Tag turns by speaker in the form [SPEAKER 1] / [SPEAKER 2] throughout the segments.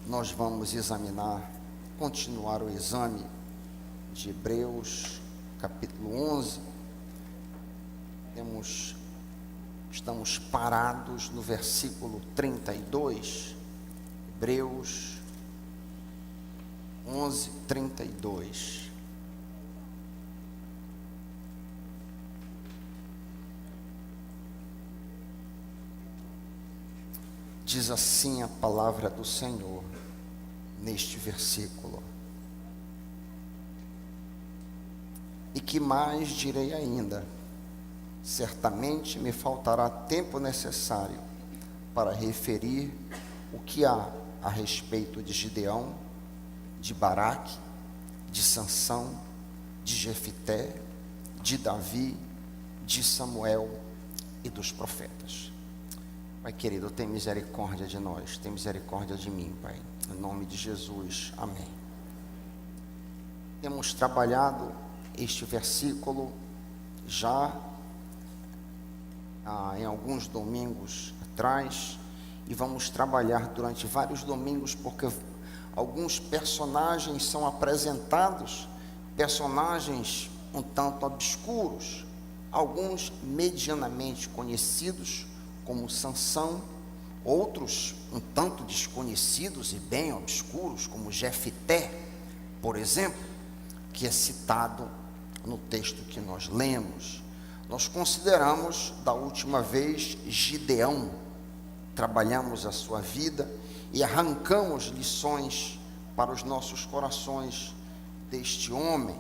[SPEAKER 1] nós vamos continuar o exame de Hebreus, capítulo 11. Estamos parados no versículo 32, Hebreus 11, 32. Diz assim a palavra do Senhor neste versículo: e que mais direi ainda? Certamente me faltará tempo necessário para referir o que há a respeito de Gideão, de Baraque, de Sansão, de Jefité, de Davi, de Samuel e dos profetas. Pai querido, tem misericórdia de nós, tem misericórdia de mim, Pai, em nome de Jesus, amém. Temos trabalhado este versículo já em alguns domingos atrás, e vamos trabalhar durante vários domingos, porque alguns personagens são apresentados, personagens um tanto obscuros, alguns medianamente conhecidos, como Sansão, outros um tanto desconhecidos e bem obscuros, como Jefité, por exemplo, que é citado no texto que nós lemos. Nós consideramos da última vez Gideão, trabalhamos a sua vida e arrancamos lições para os nossos corações deste homem.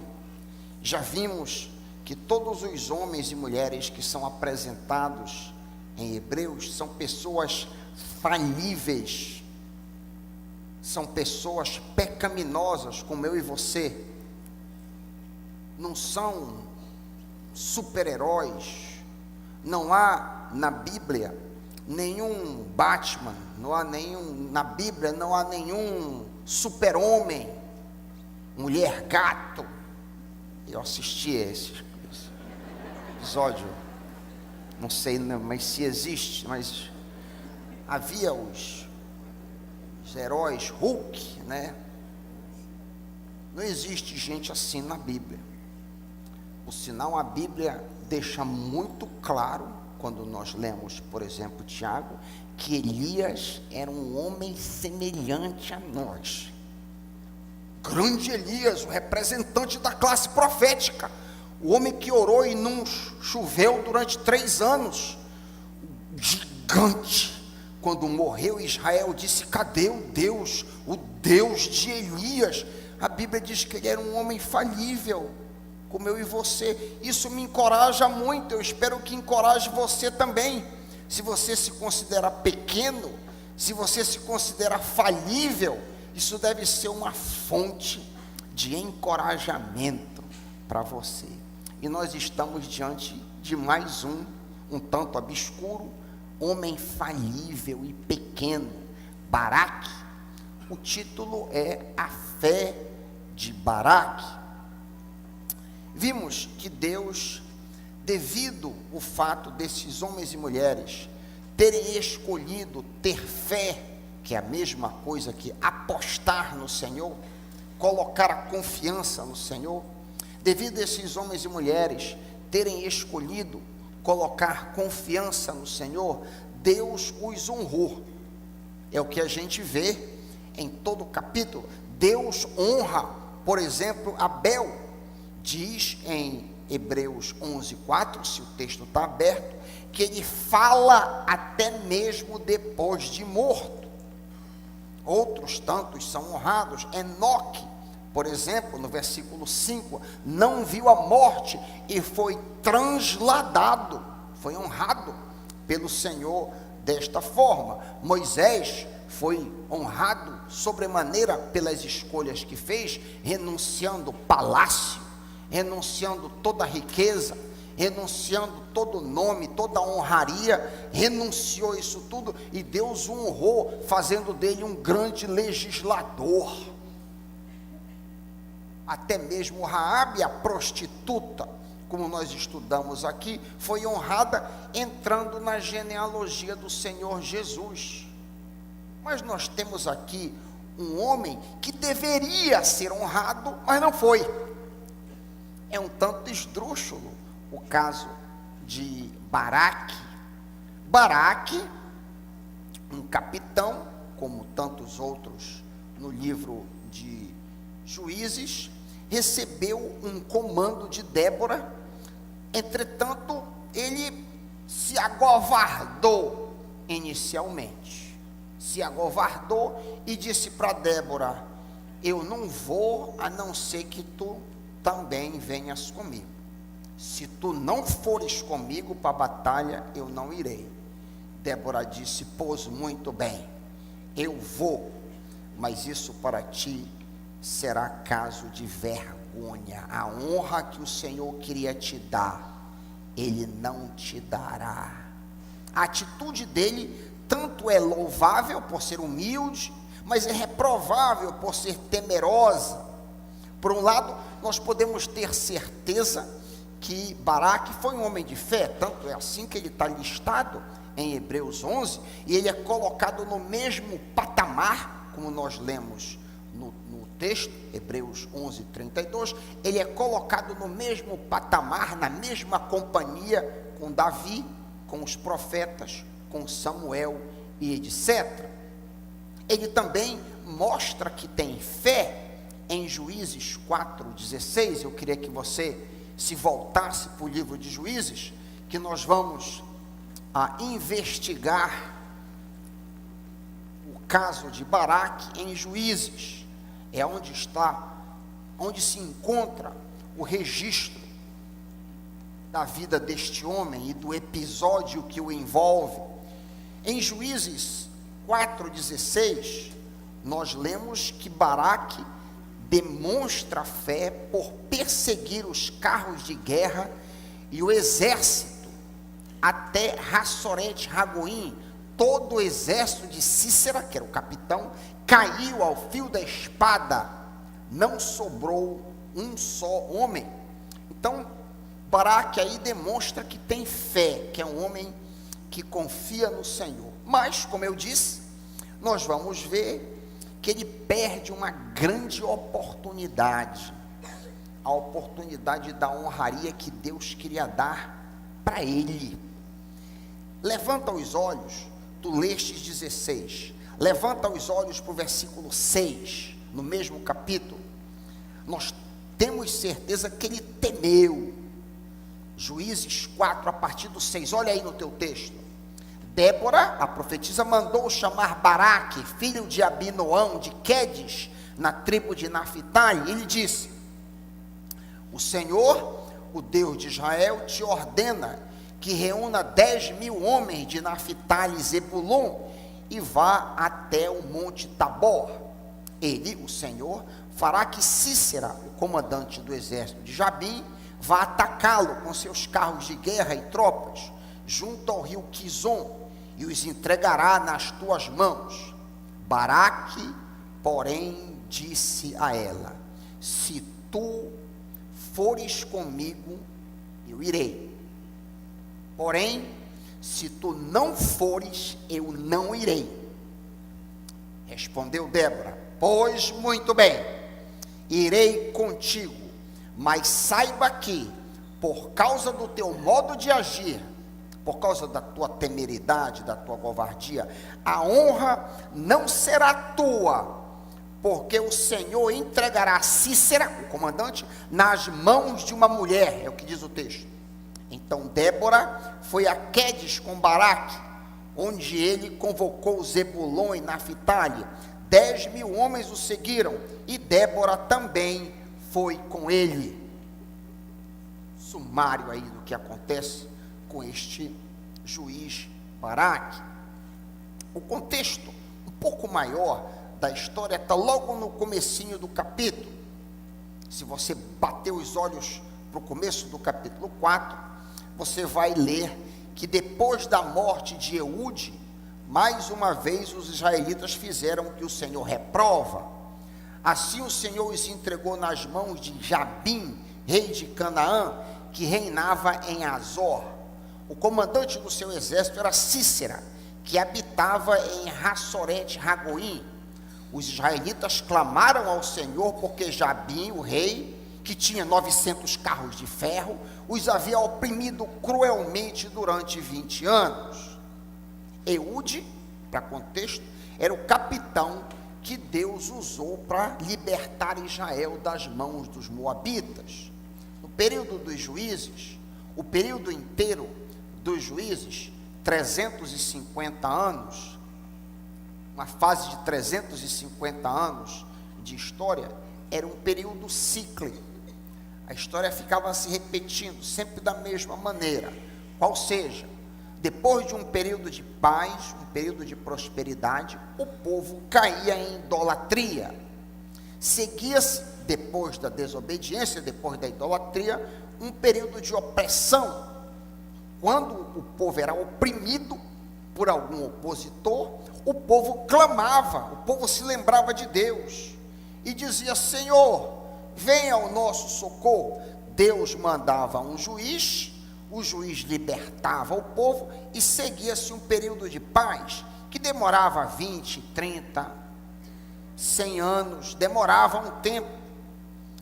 [SPEAKER 1] Já vimos que todos os homens e mulheres que são apresentados em Hebreus são pessoas falíveis, são pessoas pecaminosas como eu e você, não são super-heróis. Não há na Bíblia nenhum Batman, na Bíblia não há nenhum super-homem, mulher gato. Eu assisti esse episódio, não sei mas se existe, mas havia os heróis Hulk, né? Não existe gente assim na Bíblia. Por sinal, a Bíblia deixa muito claro, quando nós lemos, por exemplo, Tiago, que Elias era um homem semelhante a nós. Grande Elias, o representante da classe profética, o homem que orou e não choveu durante 3 anos, gigante. Quando morreu Israel, disse: cadê o Deus de Elias? A Bíblia diz que ele era um homem falível, como eu e você. Isso me encoraja muito, eu espero que encoraje você também. Se você se considera pequeno, se você se considera falível, isso deve ser uma fonte de encorajamento para você. E nós estamos diante de mais um tanto obscuro, homem falível e pequeno, Baraque. O título é A Fé de Baraque. Vimos que Deus, devido ao fato desses homens e mulheres terem escolhido ter fé, que é a mesma coisa que apostar no Senhor, colocar a confiança no Senhor, devido a esses homens e mulheres terem escolhido colocar confiança no Senhor, Deus os honrou. É o que a gente vê em todo o capítulo. Deus honra, por exemplo, Abel. Diz em Hebreus 11:4, se o texto está aberto, que ele fala até mesmo depois de morto. Outros tantos são honrados. Enoque, por exemplo, no versículo 5, não viu a morte e foi transladado, foi honrado pelo Senhor desta forma. Moisés foi honrado sobremaneira pelas escolhas que fez, renunciando palácio, renunciando toda a riqueza, renunciando todo o nome, toda a honraria, renunciou isso tudo, e Deus o honrou, fazendo dele um grande legislador. Até mesmo Raabe, a prostituta, como nós estudamos aqui, foi honrada entrando na genealogia do Senhor Jesus. Mas nós temos aqui um homem que deveria ser honrado, mas não foi. É um tanto esdrúxulo o caso de Baraque. Baraque, um capitão, como tantos outros no livro de Juízes, recebeu um comando de Débora. Entretanto, ele se acovardou inicialmente. Se acovardou e disse para Débora: eu não vou, a não ser que tu também venhas comigo. Se tu não fores comigo para a batalha, eu não irei. Débora disse: pois muito bem, eu vou, mas isso para ti será caso de vergonha. A honra que o Senhor queria te dar, Ele não te dará. A atitude dele tanto é louvável por ser humilde, mas é reprovável por ser temerosa. Por um lado, nós podemos ter certeza que Baraque foi um homem de fé, tanto é assim que ele está listado em Hebreus 11, e ele é colocado no mesmo patamar, como nós lemos no texto, Hebreus 11, 32, ele é colocado no mesmo patamar, na mesma companhia com Davi, com os profetas, com Samuel e etc. Ele também mostra que tem fé em Juízes 4:16. Eu queria que você se voltasse para o livro de Juízes, que nós vamos investigar o caso de Baraque em Juízes. É onde se encontra o registro da vida deste homem e do episódio que o envolve. Em Juízes 4:16, nós lemos que Baraque demonstra fé por perseguir os carros de guerra e o exército até Hassorete-Ragoim. Todo o exército de Sísera, que era o capitão, caiu ao fio da espada, não sobrou um só homem. Então, Baraque aí demonstra que tem fé, que é um homem que confia no Senhor. Mas, como eu disse, nós vamos ver que ele perde uma grande oportunidade, a oportunidade da honraria que Deus queria dar para ele. Levanta os olhos, tu lestes 16, levanta os olhos para o versículo 6, no mesmo capítulo. Nós temos certeza que ele temeu. Juízes 4, a partir do 6, olha aí no teu texto. Débora, a profetisa, mandou chamar Baraque, filho de Abinoão, de Quedes, na tribo de Naphtali. Ele disse: o Senhor, o Deus de Israel, te ordena que reúna 10.000 homens de Naphtali e Zebulon e vá até o monte Tabor. Ele, o Senhor, fará que Sísera, o comandante do exército de Jabim, vá atacá-lo com seus carros de guerra e tropas, junto ao rio Quizon, e os entregará nas tuas mãos. Baraque, porém, disse a ela: se tu fores comigo, eu irei. Porém, se tu não fores, eu não irei. Respondeu Débora: pois muito bem, irei contigo, mas saiba que, por causa do teu modo de agir, por causa da tua temeridade, da tua covardia, a honra não será tua, porque o Senhor entregará Sísera, o comandante, nas mãos de uma mulher, é o que diz o texto. Então Débora foi a Quedes com Baraque, onde ele convocou Zebulon e Naphtali. 10.000 homens o seguiram, e Débora também foi com ele. Sumário aí do que acontece com este juiz Baraque. O contexto um pouco maior da história está logo no comecinho do capítulo. Se você bater os olhos para o começo do capítulo 4, você vai ler que depois da morte de Eude, mais uma vez os israelitas fizeram o que o Senhor reprova. Assim o Senhor os entregou nas mãos de Jabim, rei de Canaã, que reinava em Azor. O comandante do seu exército era Sísera, que habitava em Hassorete-Ragoim. Os israelitas clamaram ao Senhor porque Jabim, o rei, que tinha 900 carros de ferro, os havia oprimido cruelmente durante 20 anos. Eude, para contexto, era o capitão que Deus usou para libertar Israel das mãos dos moabitas. No período dos juízes, o período inteiro dos juízes, 350 anos, uma fase de 350 anos de história, era um período cíclico. A história ficava se repetindo, sempre da mesma maneira. Qual seja, depois de um período de paz, um período de prosperidade, o povo caía em idolatria. Seguia-se, depois da desobediência, depois da idolatria, um período de opressão. Quando o povo era oprimido por algum opositor, o povo clamava, o povo se lembrava de Deus e dizia: Senhor, venha ao nosso socorro. Deus mandava um juiz, o juiz libertava o povo e seguia-se um período de paz que demorava 20, 30, 100 anos, demorava um tempo,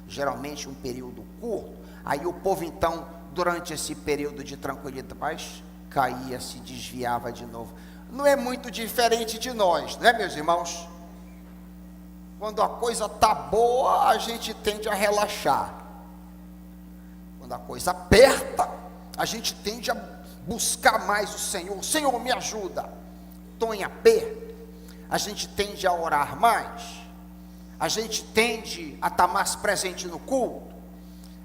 [SPEAKER 1] geralmente um período curto. Aí o povo então, durante esse período de tranquilidade, caía, se desviava de novo. Não é muito diferente de nós, não é, meus irmãos? Quando a coisa está boa, a gente tende a relaxar. Quando a coisa aperta, a gente tende a buscar mais o Senhor. Senhor, me ajuda. Estou em aperto. A gente tende a orar mais. A gente tende a estar mais presente no culto.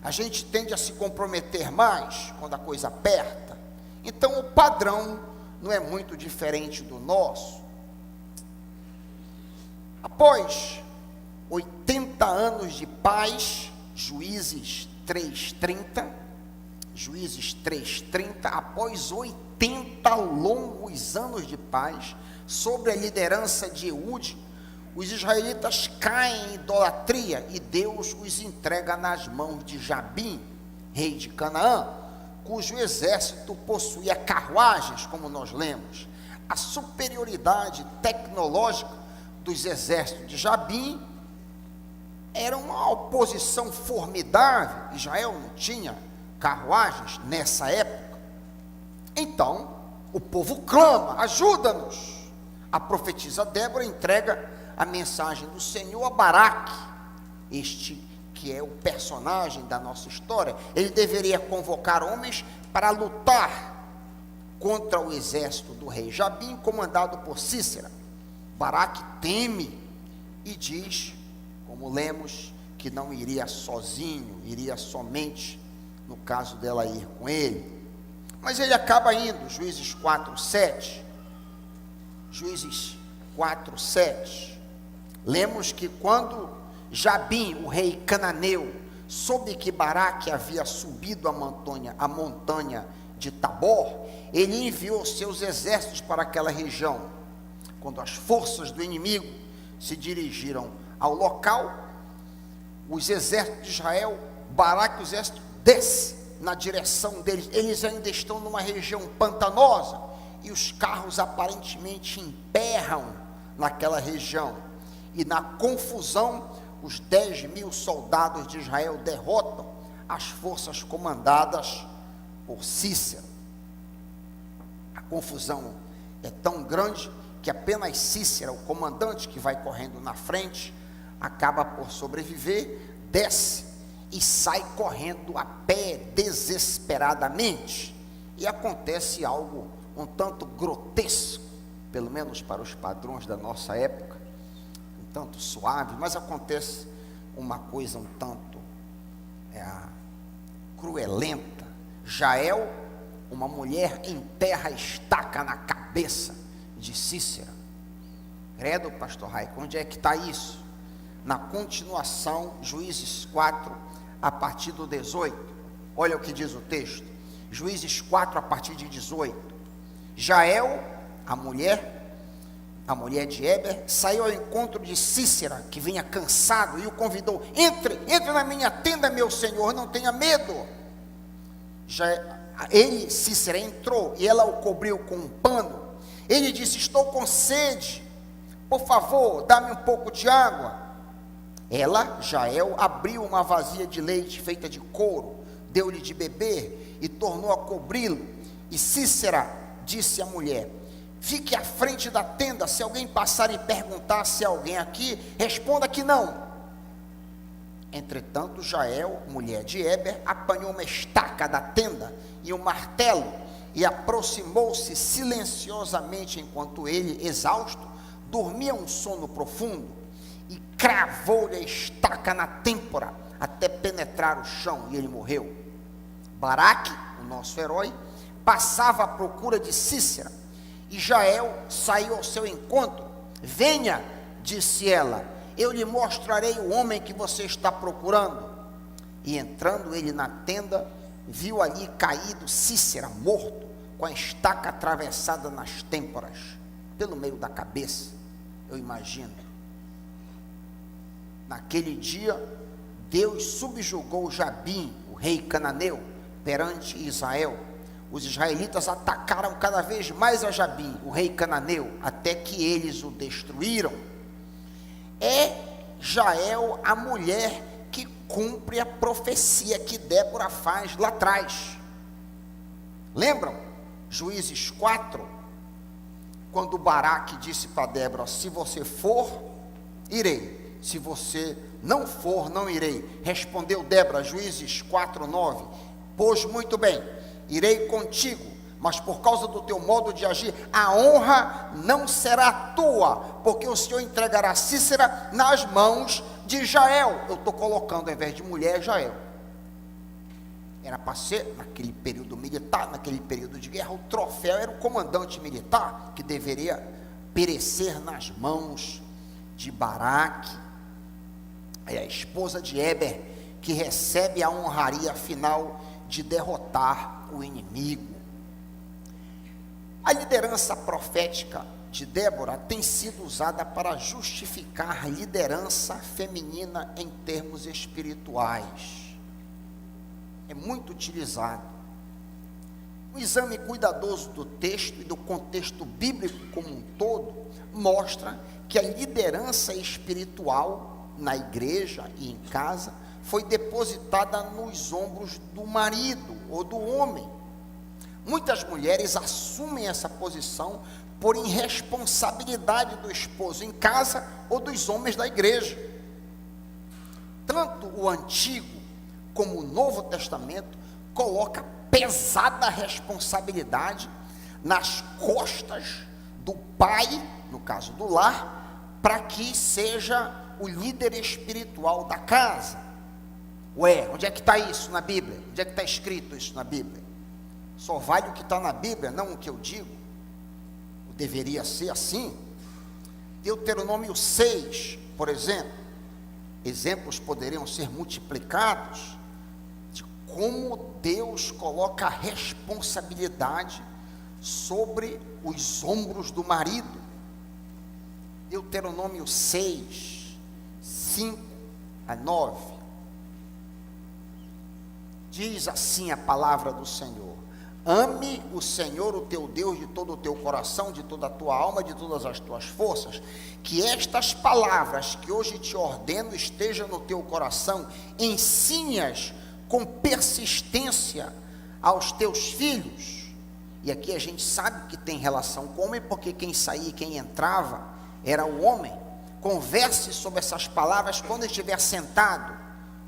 [SPEAKER 1] A gente tende a se comprometer mais quando a coisa aperta. Então o padrão não é muito diferente do nosso. Após 80 anos de paz, Juízes 3:30, após 80 longos anos de paz, sob a liderança de Eude, os israelitas caem em idolatria e Deus os entrega nas mãos de Jabim, rei de Canaã, cujo exército possuía carruagens, como nós lemos. A superioridade tecnológica dos exércitos de Jabim era uma oposição formidável. Israel não tinha carruagens nessa época. Então, o povo clama: ajuda-nos. A profetisa Débora entrega a mensagem do Senhor a Baraque, este que é o personagem da nossa história. Ele deveria convocar homens para lutar contra o exército do rei Jabim, comandado por Sísera. Baraque teme e diz, como lemos, que não iria sozinho, iria somente no caso dela ir com ele. Mas ele acaba indo. Juízes 4:7. Juízes 4:7. Lemos que quando Jabim, o rei cananeu, soube que Baraque havia subido a montanha de Tabor, ele enviou seus exércitos para aquela região. Quando as forças do inimigo se dirigiram ao local, os exércitos de Israel, Baraque, o exército, desce na direção deles. Eles ainda estão numa região pantanosa e os carros aparentemente emperram naquela região. E na confusão, os 10.000 soldados de Israel derrotam as forças comandadas por Cícero. A confusão é tão grande que apenas Cícero, o comandante que vai correndo na frente, acaba por sobreviver, desce e sai correndo a pé desesperadamente. E acontece algo um tanto grotesco, pelo menos para os padrões da nossa época, um tanto suave, mas acontece uma coisa um tanto cruelenta. Jael, uma mulher, enterra a estaca na cabeça de Cícera. Credo, pastor Raico, onde é que está isso? Na continuação, Juízes 4, a partir do 18. Olha o que diz o texto. Juízes 4, a partir de 18. Jael, a mulher de Heber, saiu ao encontro de Cícera, que vinha cansado, e o convidou: entre na minha tenda, meu senhor, não tenha medo. Cícera entrou, e ela o cobriu com um pano. Ele disse: estou com sede. por favor, dá-me um pouco de água. Ela, Jael, abriu uma vasilha de leite feita de couro, deu-lhe de beber e tornou a cobri-lo. E Sísera disse à mulher: fique à frente da tenda, se alguém passar e perguntar se há alguém aqui, responda que não. Entretanto, Jael, mulher de Heber, apanhou uma estaca da tenda e um martelo e aproximou-se silenciosamente enquanto ele, exausto, dormia um sono profundo, e cravou-lhe a estaca na têmpora até penetrar o chão, e ele morreu. Baraque, o nosso herói, passava à procura de Sísera, e Jael saiu ao seu encontro. Venha, disse ela, eu lhe mostrarei o homem que você está procurando. E entrando ele na tenda, viu ali caído Sísera, morto, com a estaca atravessada nas têmporas, pelo meio da cabeça. Eu imagino. Naquele dia, Deus subjugou Jabim, o rei cananeu, perante Israel. Os israelitas atacaram cada vez mais a Jabim, o rei cananeu, até que eles o destruíram. É Jael a mulher que cumpre a profecia que Débora faz lá atrás. Lembram? Juízes 4, quando Baraque disse para Débora: se você for, irei, se você não for, não irei. Respondeu Débora, Juízes 4:9: pois muito bem, irei contigo, mas por causa do teu modo de agir, a honra não será tua, porque o Senhor entregará Sísera nas mãos de Jael. Eu estou colocando, ao invés de mulher, Jael. Era para ser, naquele período militar, naquele período de guerra, o troféu era o comandante militar, que deveria perecer nas mãos de Baraque, a esposa de Heber, que recebe a honraria final de derrotar o inimigo. A liderança profética de Débora tem sido usada para justificar a liderança feminina em termos espirituais. É muito utilizado. Um exame cuidadoso do texto e do contexto bíblico como um todo mostra que a liderança espiritual na igreja e em casa foi depositada nos ombros do marido ou do homem. Muitas mulheres assumem essa posição por irresponsabilidade do esposo em casa ou dos homens da igreja. Tanto o Antigo como o Novo Testamento coloca pesada responsabilidade nas costas do pai, no caso do lar, para que seja o líder espiritual da casa. Ué, onde é que está isso na Bíblia? Onde é que está escrito isso na Bíblia? Só vale o que está na Bíblia, não o que eu digo. Deveria ser assim. Deuteronômio 6, por exemplo, exemplos poderiam ser multiplicados de como Deus coloca a responsabilidade sobre os ombros do marido. Deuteronômio 6, 5-9, diz assim a palavra do Senhor: ame o Senhor, o teu Deus, de todo o teu coração, de toda a tua alma, de todas as tuas forças. Que estas palavras que hoje te ordeno estejam no teu coração. Ensine-as com persistência aos teus filhos. E aqui a gente sabe que tem relação com o homem, porque quem saía e quem entrava era o homem. Converse sobre essas palavras quando estiver sentado,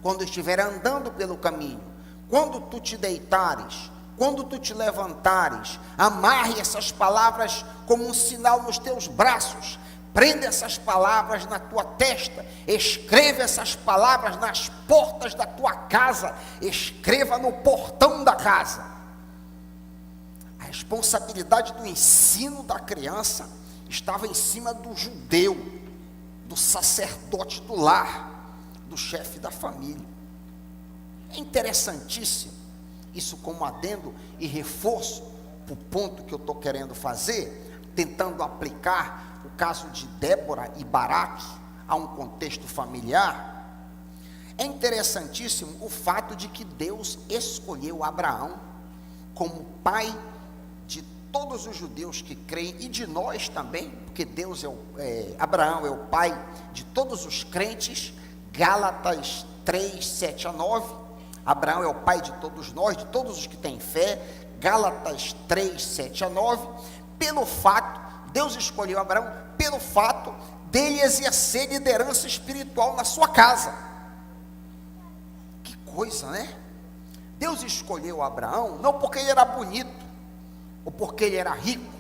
[SPEAKER 1] quando estiver andando pelo caminho, quando tu te deitares, quando tu te levantares. Amarre essas palavras como um sinal nos teus braços. Prenda essas palavras na tua testa. Escreva essas palavras nas portas da tua casa. Escreva no portão da casa. A responsabilidade do ensino da criança estava em cima do judeu, do sacerdote do lar, do chefe da família. É interessantíssimo isso, como adendo e reforço para o ponto que eu estou querendo fazer, tentando aplicar o caso de Débora e Baraque a um contexto familiar. É interessantíssimo o fato de que Deus escolheu Abraão como pai de todos os judeus que creem, e de nós também, porque Abraão é o pai de todos os crentes. Gálatas 3, 7 a 9, Abraão é o pai de todos nós, de todos os que têm fé. Gálatas 3, 7 a 9, pelo fato, Deus escolheu Abraão, pelo fato dele exercer liderança espiritual na sua casa. Que coisa, né? Deus escolheu Abraão, não porque ele era bonito, ou porque ele era rico,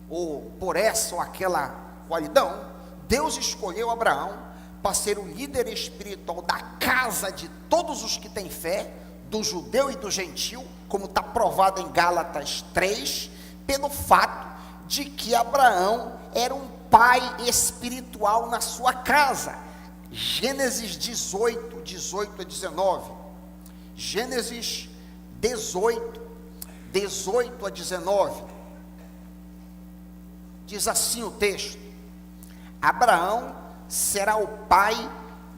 [SPEAKER 1] ou por essa ou aquela qualidade. Deus escolheu Abraão para ser o líder espiritual da casa de todos os que têm fé, do judeu e do gentil, como está provado em Gálatas 3, pelo fato de que Abraão era um pai espiritual na sua casa. Gênesis 18, 18 a 19, Gênesis 18, 18 a 19, diz assim o texto: Abraão será o pai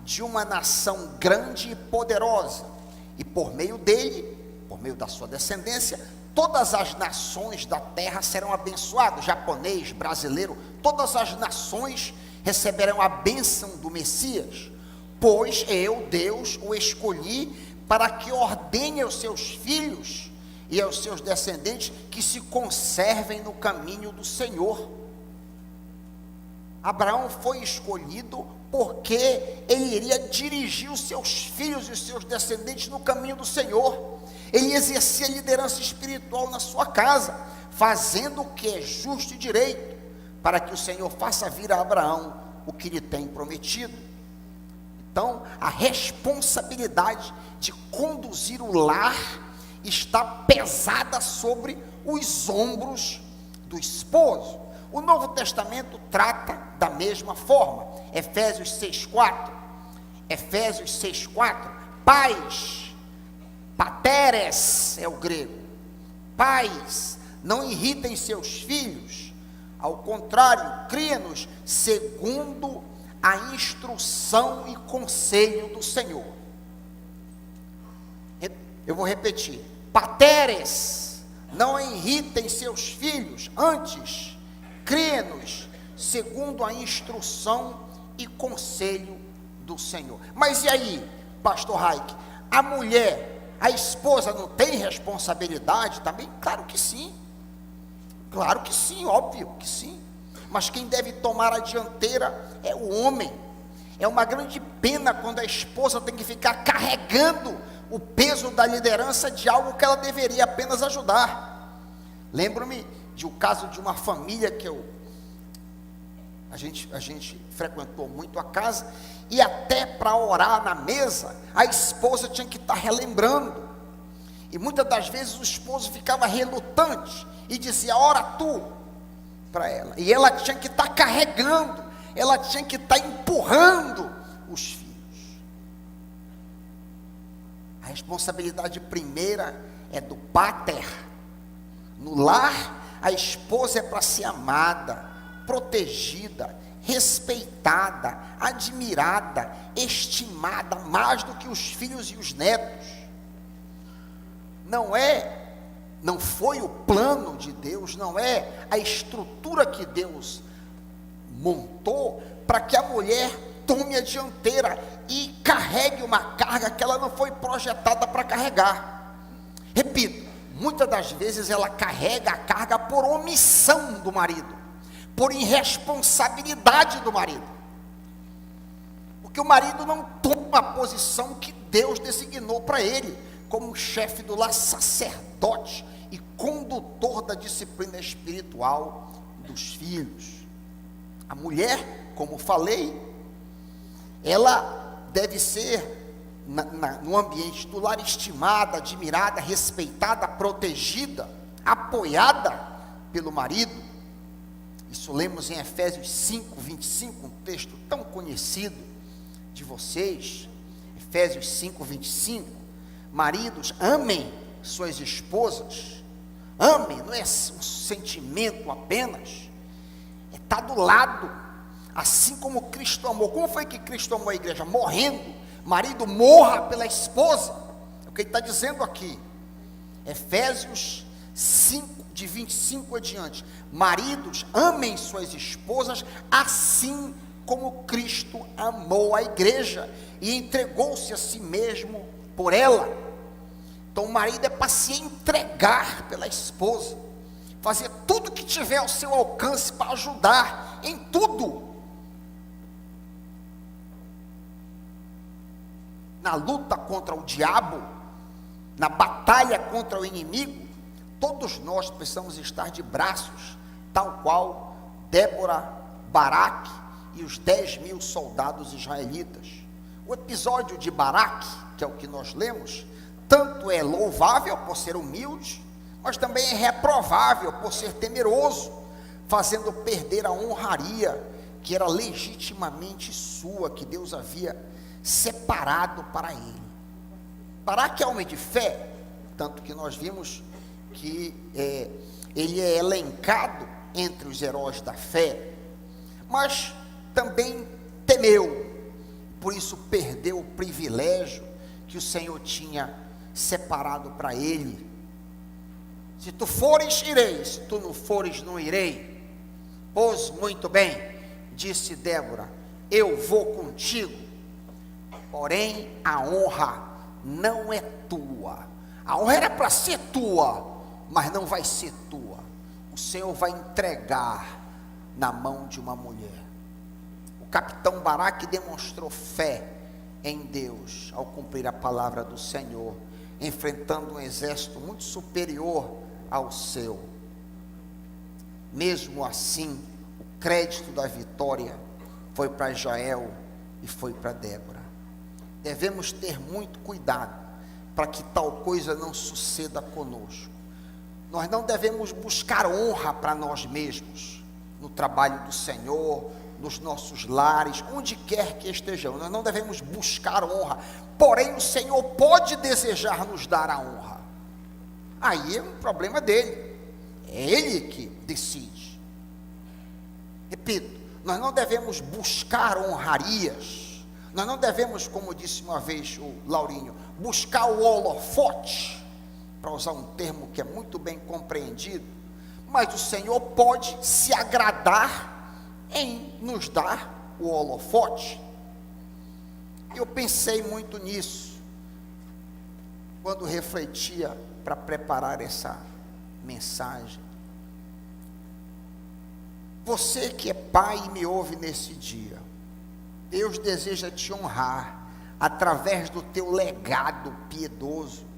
[SPEAKER 1] de uma nação grande e poderosa, e por meio dele, por meio da sua descendência, todas as nações da terra serão abençoadas. Japonês, brasileiro, todas as nações receberão a bênção do Messias, pois eu, Deus, o escolhi para que ordene aos seus filhos e aos seus descendentes que se conservem no caminho do Senhor. Abraão foi escolhido porque ele iria dirigir os seus filhos e os seus descendentes no caminho do Senhor. Ele exercia liderança espiritual na sua casa, fazendo o que é justo e direito, para que o Senhor faça vir a Abraão o que lhe tem prometido. Então, a responsabilidade de conduzir o lar está pesada sobre os ombros do esposo. O Novo Testamento trata da mesma forma. Efésios 6:4, Efésios 6:4, pais, pateres é o grego, pais, não irritem seus filhos, ao contrário, cria-nos segundo a instrução e conselho do Senhor. Eu vou repetir: pateres, não irritem seus filhos, antes crê-nos segundo a instrução e conselho do Senhor. Mas e aí, pastor Raik, a mulher, a esposa não tem responsabilidade também? Claro que sim, óbvio que sim, mas quem deve tomar a dianteira é o homem. É uma grande pena quando a esposa tem que ficar carregando o peso da liderança de algo que ela deveria apenas ajudar. Lembro-me de um caso de uma família que a gente frequentou muito a casa, e até para orar na mesa, a esposa tinha que estar relembrando, e muitas das vezes o esposo ficava relutante, e dizia: ora tu, para ela, e ela tinha que estar carregando, ela tinha que estar empurrando os filhos. A responsabilidade primeira é do pater. No lar, a esposa é para ser amada, protegida, respeitada, admirada, estimada, mais do que os filhos e os netos. Não foi o plano de Deus, não é a estrutura que Deus montou para que a mulher tome a dianteira e carregue uma carga que ela não foi projetada para carregar. Repito, muitas das vezes ela carrega a carga por omissão do marido, por irresponsabilidade do marido, porque o marido não toma a posição que Deus designou para ele, como chefe do lar, sacerdote e condutor da disciplina espiritual dos filhos. A mulher, como falei, ela deve ser, no ambiente do lar, estimada, admirada, respeitada, protegida, apoiada pelo marido. Isso lemos em Efésios 5, 25, um texto tão conhecido de vocês. Efésios 5, 25. Maridos, amem suas esposas. Amem, não é um sentimento apenas, é estar do lado, assim como Cristo amou. Como foi que Cristo amou a igreja? Morrendo. Marido, morra pela esposa, é o que ele está dizendo aqui. Efésios 5, de 25 adiante: maridos, amem suas esposas, assim como Cristo amou a igreja e entregou-se a si mesmo por ela. Então o marido é para se entregar pela esposa, fazer tudo que tiver ao seu alcance para ajudar em tudo. Na luta contra o diabo, na batalha contra o inimigo, todos nós precisamos estar de braços, tal qual Débora, Baraque e os 10.000 soldados israelitas. O episódio de Baraque, que é o que nós lemos, tanto é louvável por ser humilde, mas também é reprovável por ser temeroso, fazendo perder a honraria que era legitimamente sua, que Deus havia separado para ele. Baraque é homem de fé, tanto que nós vimos que ele é elencado entre os heróis da fé, mas também temeu, por isso perdeu o privilégio que o Senhor tinha separado para ele. Se tu fores, irei; se tu não fores, não irei. Pois muito bem, disse Débora, eu vou contigo, porém a honra não é tua. A honra era para ser tua, mas não vai ser tua. O Senhor vai entregar na mão de uma mulher. O capitão Baraque demonstrou fé em Deus ao cumprir a palavra do Senhor, enfrentando um exército muito superior ao seu. Mesmo assim, o crédito da vitória foi para Jael e foi para Débora. Devemos ter muito cuidado para que tal coisa não suceda conosco. Nós não devemos buscar honra para nós mesmos, no trabalho do Senhor, nos nossos lares, onde quer que estejamos. Nós não devemos buscar honra, porém o Senhor pode desejar nos dar a honra. Aí é um problema dele, é ele que decide. Repito, nós não devemos buscar honrarias, nós não devemos, como disse uma vez o Laurinho, buscar o holofote, para usar um termo que é muito bem compreendido, mas o Senhor pode se agradar em nos dar o holofote. Eu pensei muito nisso quando refletia para preparar essa mensagem. Você que é pai e me ouve nesse dia, Deus deseja te honrar através do teu legado piedoso.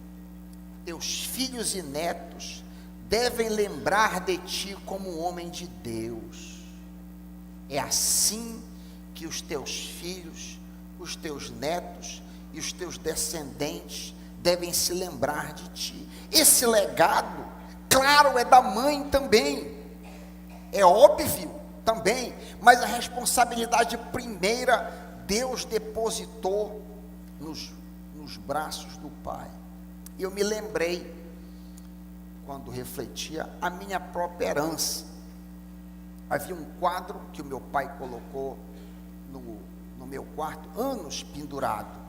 [SPEAKER 1] Teus filhos e netos devem lembrar de ti como um homem de Deus. É assim que os teus filhos, os teus netos e os teus descendentes devem se lembrar de ti. Esse legado, claro, é da mãe também, é óbvio também, mas a responsabilidade primeira Deus depositou nos braços do pai. E eu me lembrei, quando refletia, a minha própria herança. Havia um quadro que o meu pai colocou no meu quarto, anos pendurado.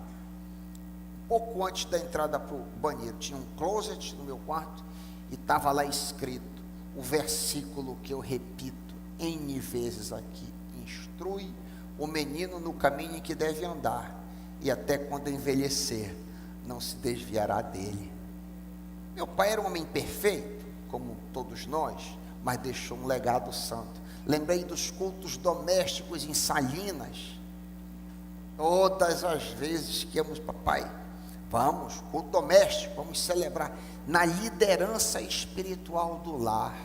[SPEAKER 1] Pouco antes da entrada para o banheiro, tinha um closet no meu quarto, e estava lá escrito o versículo que eu repito N vezes aqui: instrui o menino no caminho em que deve andar, e até quando envelhecer, não se desviará dele. Meu pai era um homem perfeito, como todos nós, mas deixou um legado santo. Lembrei dos cultos domésticos em Salinas. Todas as vezes que íamos, papai, vamos, culto doméstico, vamos celebrar na liderança espiritual do lar.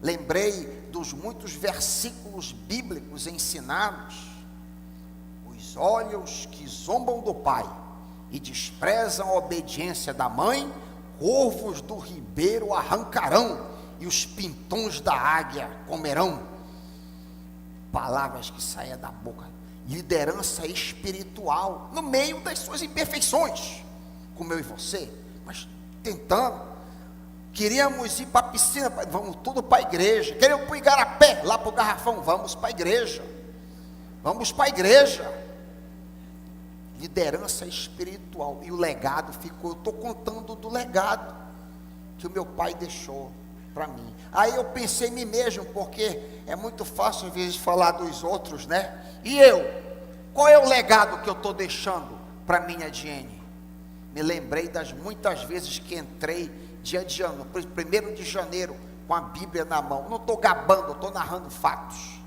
[SPEAKER 1] Lembrei dos muitos versículos bíblicos ensinados: os olhos que zombam do pai e desprezam a obediência da mãe, corvos do ribeiro arrancarão, e os pintões da águia comerão. Palavras que saíam da boca. Liderança espiritual, no meio das suas imperfeições, como eu e você, mas tentando. Queríamos ir para a piscina, vamos tudo para a igreja. Queríamos ir para o Igarapé, lá para o Garrafão, vamos para a igreja. Vamos para a igreja. Liderança espiritual. E o legado ficou, eu estou contando do legado que o meu pai deixou para mim. Aí eu pensei em mim mesmo, porque é muito fácil às vezes falar dos outros, né? E eu? Qual é o legado que eu estou deixando para minha Diene? Me lembrei das muitas vezes que entrei dia de ano, 1º de janeiro, com a Bíblia na mão. Não estou gabando, estou narrando fatos.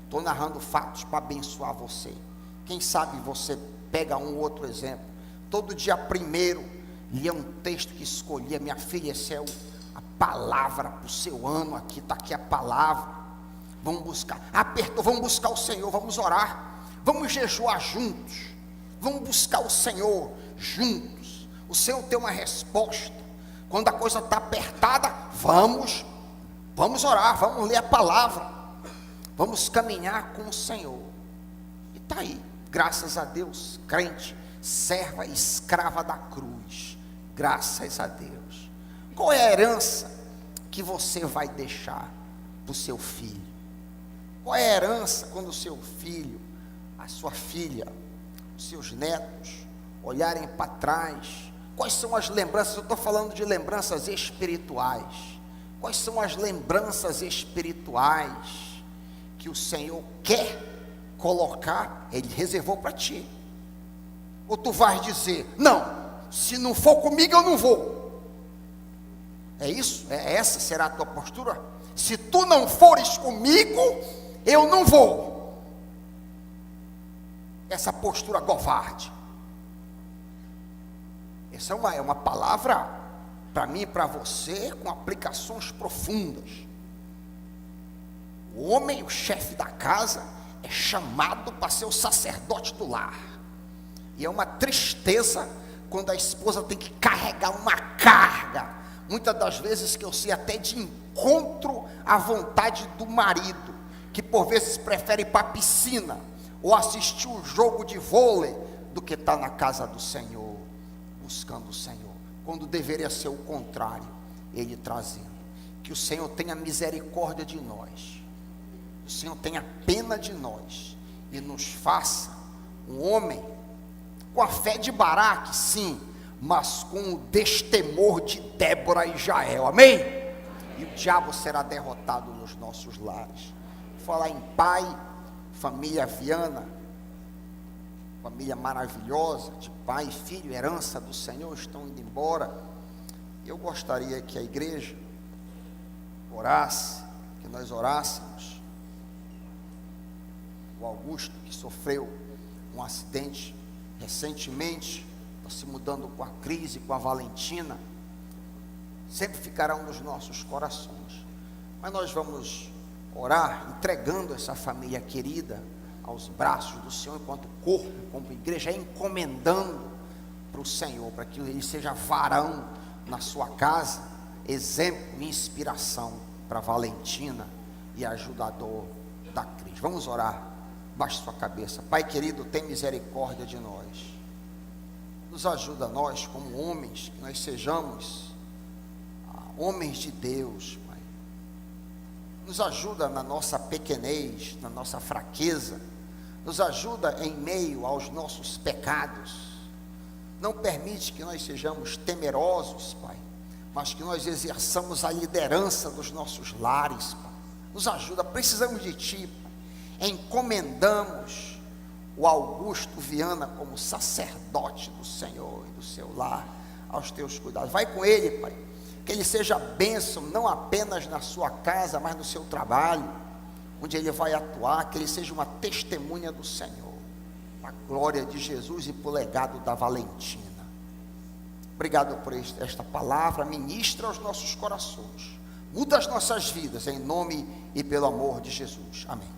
[SPEAKER 1] Estou narrando fatos para abençoar você. Quem sabe você pega um outro exemplo. Todo dia 1º, lia um texto que escolhia. Minha filha, essa é a palavra para o seu ano aqui. Está aqui a palavra. Vamos buscar. Apertou, vamos buscar o Senhor, vamos orar. Vamos jejuar juntos. Vamos buscar o Senhor juntos. O Senhor tem uma resposta. Quando a coisa está apertada, vamos orar, vamos ler a palavra. Vamos caminhar com o Senhor. E está aí, graças a Deus, crente, serva e escrava da cruz. Graças a Deus. Qual é a herança que você vai deixar para o seu filho? Qual é a herança quando o seu filho, a sua filha, os seus netos olharem para trás? Quais são as lembranças? Eu estou falando de lembranças espirituais. Quais são as lembranças espirituais que o Senhor quer colocar? Ele reservou para ti. Ou tu vais dizer: não, se não for comigo eu não vou. É isso? Essa será a tua postura? Se tu não fores comigo, eu não vou. Essa postura covarde. Essa é uma palavra para mim e para você com aplicações profundas. O homem, o chefe da casa, é chamado para ser o sacerdote do lar. E é uma tristeza quando a esposa tem que carregar uma carga, muitas das vezes que eu sei até de encontro à vontade do marido, que por vezes prefere ir para a piscina ou assistir um jogo de vôlei do que estar na casa do Senhor, buscando o Senhor, quando deveria ser o contrário, ele trazendo. Que o Senhor tenha misericórdia de nós, o Senhor tenha pena de nós e nos faça um homem com a fé de Baraque, sim, mas com o destemor de Débora e Jael, amém? E o diabo será derrotado nos nossos lares. Falar em pai, família Viana, família maravilhosa, de pai e filho, herança do Senhor, estão indo embora. Eu gostaria que a igreja orasse, que nós orássemos. O Augusto, que sofreu um acidente recentemente, está se mudando com a crise, com a Valentina, sempre ficarão nos nossos corações. Mas nós vamos orar, entregando essa família querida aos braços do Senhor, enquanto corpo, como igreja, encomendando para o Senhor, para que ele seja varão na sua casa, exemplo e inspiração para Valentina e ajudador da crise. Vamos orar. Baixe sua cabeça. Pai querido, tem misericórdia de nós. Nos ajuda nós, como homens, que nós sejamos homens de Deus, Pai. Nos ajuda na nossa pequenez, na nossa fraqueza. Nos ajuda em meio aos nossos pecados. Não permite que nós sejamos temerosos, Pai, mas que nós exerçamos a liderança dos nossos lares, Pai. Nos ajuda, precisamos de Ti, Pai. Encomendamos o Augusto Viana como sacerdote do Senhor e do seu lar aos Teus cuidados. Vai com ele, Pai, que ele seja bênção não apenas na sua casa, mas no seu trabalho, onde ele vai atuar, que ele seja uma testemunha do Senhor, para a glória de Jesus e para o legado da Valentina. Obrigado por esta palavra, ministra aos nossos corações, muda as nossas vidas, em nome e pelo amor de Jesus, amém.